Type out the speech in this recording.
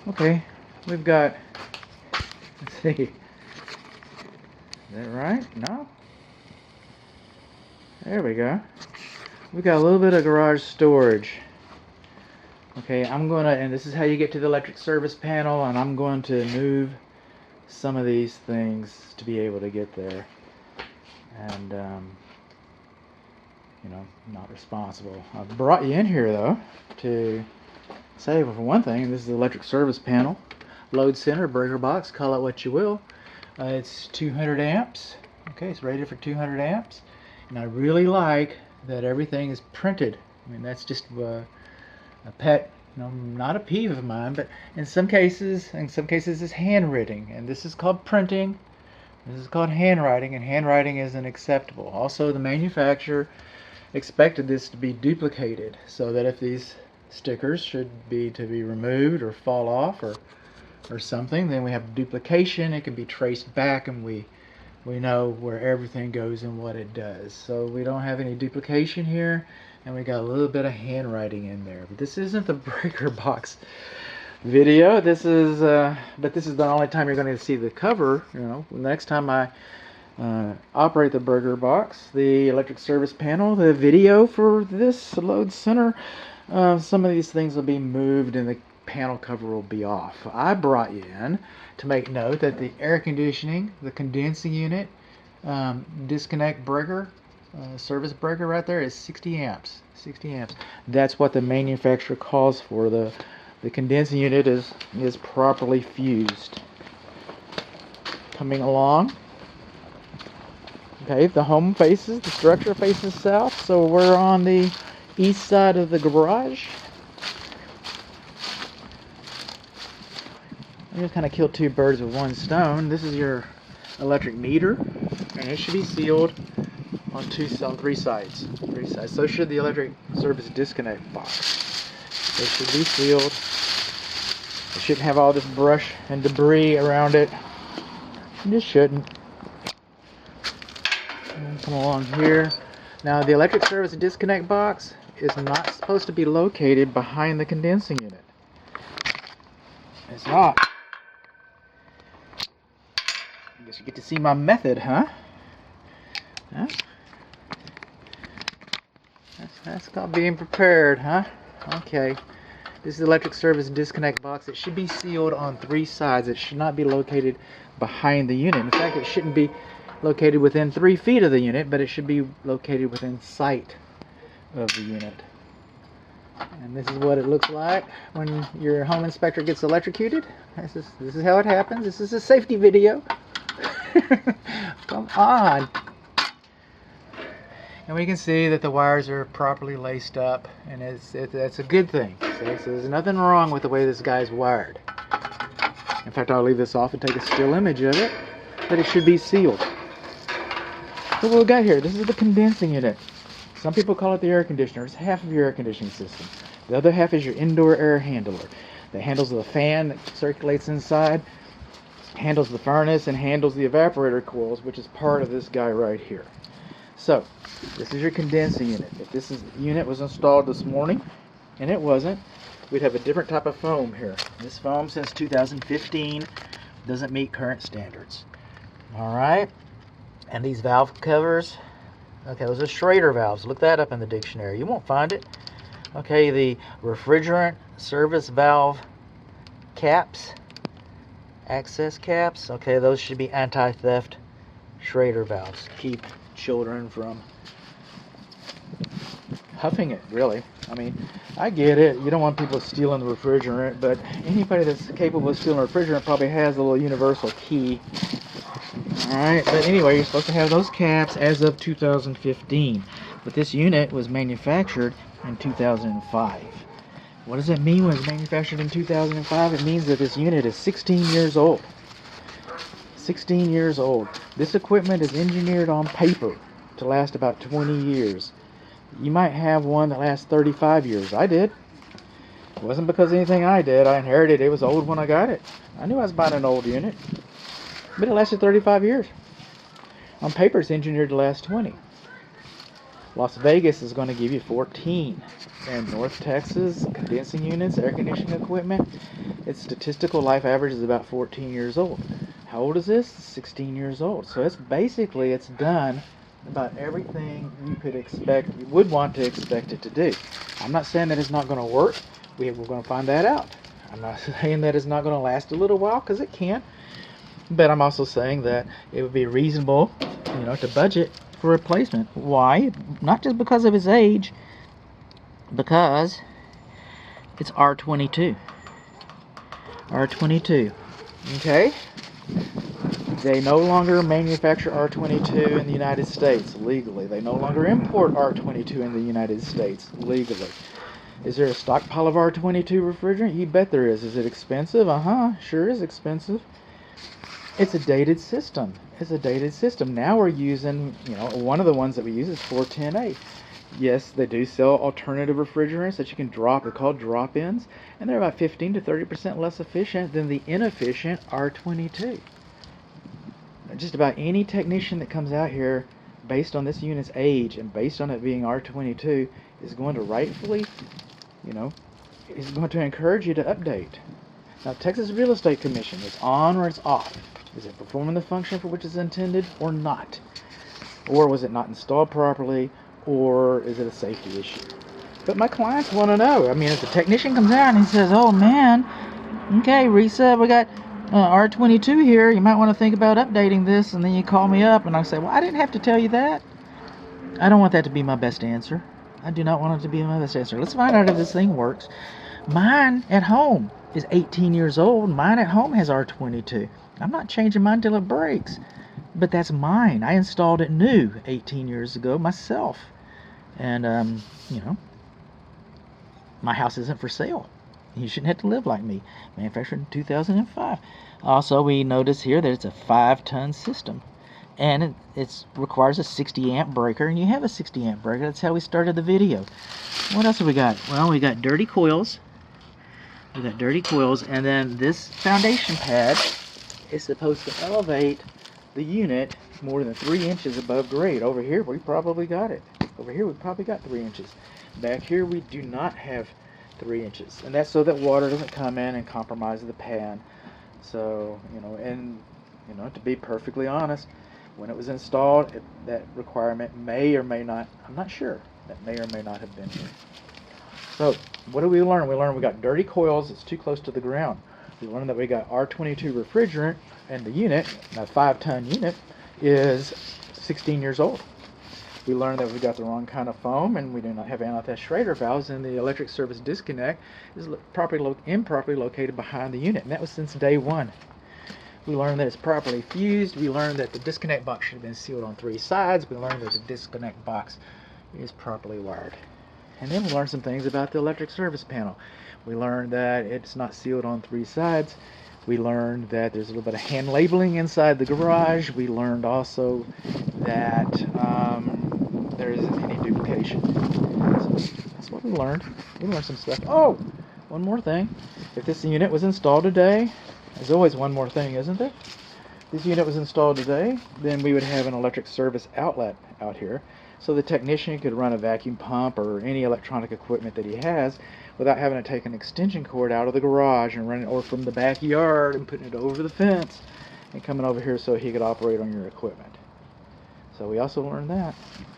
Okay, we've got, let's see, is that right? No? There we go. We've got a little bit of garage storage. Okay, and this is how you get to the electric service panel, and I'm going to move some of these things to be able to get there. And, not responsible. I brought you in here, though, to say, for one thing, this is the electric service panel. Load center, breaker box, call it what you will. It's 200 amps. Okay, it's rated for 200 amps. And I really like that everything is printed. I mean, that's just a pet, not a peeve of mine, but in some cases it's handwriting. And this is called printing. This is called handwriting, and handwriting isn't acceptable. Also, the manufacturer expected this to be duplicated so that if these stickers should be to be removed or fall off or something, then we have duplication. It can be traced back, and we know where everything goes and what it does. So we don't have any duplication here, and we got a little bit of handwriting in there. But this isn't the breaker box video. This is but this is the only time you're going to see the cover. Next time I operate the breaker box, the electric service panel, the video for this load center, some of these things will be moved and the panel cover will be off. I brought you in to make note that the air conditioning, the condensing unit, disconnect breaker, service breaker right there is 60 amps. 60 amps. That's what the manufacturer calls for. The condensing unit is properly fused. Coming along. Okay, the structure faces south, so we're on the east side of the garage. I'm just kind of kill two birds with one stone. This is your electric meter, and it should be sealed on three sides. So should the electric service disconnect box. It should be sealed. It shouldn't have all this brush and debris around it. It just shouldn't. Come along here. Now, the electric service disconnect box is not supposed to be located behind the condensing unit. It's not. I guess you get to see my method, huh? That's called being prepared, huh? Okay. This is the electric service disconnect box. It should be sealed on three sides. It should not be located behind the unit. In fact, it shouldn't be located within 3 feet of the unit, but it should be located within sight of the unit. And this is what it looks like when your home inspector gets electrocuted. This is how it happens. This is a safety video. Come on. And we can see that the wires are properly laced up, and that's a good thing. So there's nothing wrong with the way this guy's wired. In fact, I'll leave this off and take a still image of it, but it should be sealed. So what we got here, this is the condensing unit. Some people call it the air conditioner. It's half of your air conditioning system. The other half is your indoor air handler that handles the fan that circulates inside, handles the furnace, and handles the evaporator coils, which is part of this guy right here. So, this is your condensing unit. If this unit was installed this morning, and it wasn't, we'd have a different type of foam here. This foam, since 2015, doesn't meet current standards. Alright, and these valve covers, okay, those are Schrader valves. Look that up in the dictionary. You won't find it. Okay, the refrigerant service valve caps, access caps, okay, those should be anti-theft Schrader valves. Keep children from huffing it, really. I mean, I get it. You don't want people stealing the refrigerant, but anybody that's capable of stealing refrigerant probably has a little universal key. Alright, but anyway, you're supposed to have those caps as of 2015. But this unit was manufactured in 2005. What does it mean when it's manufactured in 2005? It means that this unit is 16 years old. 16 years old. This equipment is engineered on paper to last about 20 years. You might have one that lasts 35 years. I did. It wasn't because of anything I did. I inherited it. It was old when I got it. I knew I was buying an old unit. But it lasted 35 years. On paper, it's engineered to last 20. Las Vegas is going to give you 14. And North Texas, condensing units, air conditioning equipment, its statistical life average is about 14 years old. How old is this? 16 years old. So it's done about everything you could expect, you would want to expect it to do. I'm not saying that it's not going to work. We're going to find that out. I'm not saying that it's not going to last a little while, because it can. But I'm also saying that it would be reasonable, to budget for replacement. Why? Not just because of its age, because it's R22. R22. Okay? They no longer manufacture R22 in the United States legally. They no longer import R22 in the United States legally. Is there a stockpile of R22 refrigerant? You bet there is. Is it expensive? Sure is expensive. It's a dated system. Now we're using, one of the ones that we use is 410A. Yes, they do sell alternative refrigerants that you can drop. They're called drop-ins, and they're about 15 to 30% less efficient than the inefficient R22. Just about any technician that comes out here, based on this unit's age and based on it being R22, is going to rightfully, is going to encourage you to update. Now, Texas Real Estate Commission is on or it's off. Is it performing the function for which it's intended or not? Or was it not installed properly? Or is it a safety issue? But my clients want to know. I mean, if the technician comes out and he says, oh man, okay, Risa, we got R22 here, you might want to think about updating this, and then you call me up and I say, well, I didn't have to tell you that. I don't want that to be my best answer. I do not want it to be my best answer. Let's find out if this thing works. Mine at home is 18 years old. Mine at home has R22. I'm not changing mine till it breaks. But that's mine. I installed it new 18 years ago myself. And, my house isn't for sale. You shouldn't have to live like me. Manufactured in 2005. Also, we notice here that it's a 5-ton system. And it requires a 60 amp breaker. And you have a 60 amp breaker. That's how we started the video. What else have we got? Well, we got dirty coils. And then this foundation pad is supposed to elevate the unit more than 3 inches above grade. Over here, we probably got it. Over here, we probably got 3 inches. Back here, we do not have 3 inches. And that's so that water doesn't come in and compromise the pan. So, to be perfectly honest, when it was installed, that requirement may or may not, I'm not sure, that may or may not have been here. So, what did we learn? We learned we got dirty coils, it's too close to the ground. We learned that we got R22 refrigerant, and the unit, a 5-ton unit, is 16 years old. We learned that we got the wrong kind of foam, and we do not have anti-theft Schrader valves, and the electric service disconnect is improperly located behind the unit, and that was since day one. We learned that it's properly fused. We learned that the disconnect box should have been sealed on 3 sides. We learned that the disconnect box is properly wired. And then we learned some things about the electric service panel. We learned that it's not sealed on 3 sides. We learned that there's a little bit of hand labeling inside the garage. We learned also that there isn't any duplication. So that's what we learned. We learned some stuff. Oh, one more thing. If this unit was installed today, there's always one more thing, isn't there? If this unit was installed today, then we would have an electric service outlet out here, so the technician could run a vacuum pump or any electronic equipment that he has without having to take an extension cord out of the garage and run it, or from the backyard and putting it over the fence and coming over here so he could operate on your equipment. So we also learned that.